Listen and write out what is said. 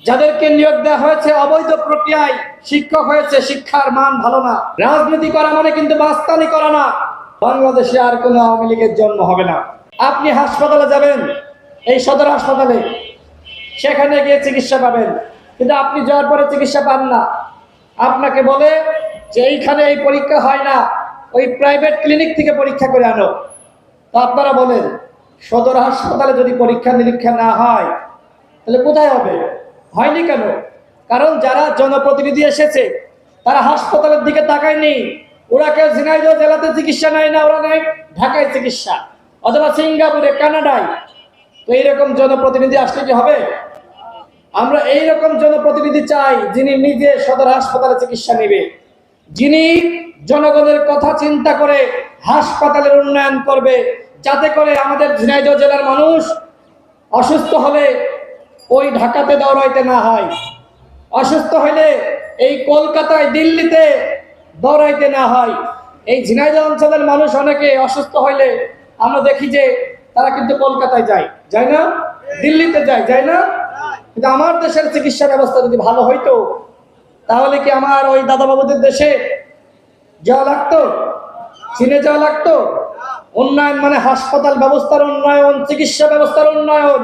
যাদেরকে নিয়োগ দেওয়া হয়েছে অবৈধ প্রক্রিয়ায় শিক্ষক হয়েছে, শিক্ষার মান ভালো না। রাজনীতি করা মানে কিন্তু মাস্তানি করা না। বাংলাদেশে আর কোনো আওয়ামী লীগের জন্ম হবে না। আপনি হাসপাতালে যাবেন, এই সদর হাসপাতালে, সেখানে গিয়ে চিকিৎসা পাবেন, কিন্তু আপনি যাওয়ার পরে চিকিৎসা পান না। আপনাকে বলে যে এইখানে এই পরীক্ষা হয় না, ওই প্রাইভেট ক্লিনিক থেকে পরীক্ষা করে আনো। তো আপনারা বলেন, সদর হাসপাতালে যদি পরীক্ষা নিরীক্ষা না হয় তাহলে কোথায় হবে? হয়নি কেন? কারণ যারা জনপ্রতিনিধি এসেছে তারা হাসপাতালের দিকে তাকায়নি। ওরা কেউ ঝিনাইদহ জেলাতে চিকিৎসা নেয় না, ওরা নেয় ঢাকায় চিকিৎসা, অথবা সিঙ্গাপুরে, কানাডায়। তো এইরকম জনপ্রতিনিধি আসলে কি হবে? আমরা এইরকম জনপ্রতিনিধি চাই, যিনি নিজে সদর হাসপাতালে চিকিৎসা নেবে, যিনি জনগণের কথা চিন্তা করে হাসপাতালের উন্নয়ন করবে, যাতে করে আমাদের ঝিনাইদহ জেলার মানুষ অসুস্থ হলে ওই ঢাকাতে দৌড়াইতে না হয়, অসুস্থ হলে এই কলকাতায়, দিল্লিতে দৌড়াইতে না হয়। এই ঝিনাইদহ অঞ্চলের মানুষ অনেকে অসুস্থ হইলে আমরা দেখি যে তারা কিন্তু কলকাতায় যায় না, দিল্লিতে যায় না। কিন্তু আমার দেশের চিকিৎসা ব্যবস্থা যদি ভালো হইতো তাহলে কি আমার ওই দাদাবাবুদের দেশে যাওয়া লাগতো, চীনে যাওয়া লাগতো? উন্নয়ন মানে হাসপাতাল ব্যবস্থার উন্নয়ন, চিকিৎসা ব্যবস্থার উন্নয়ন।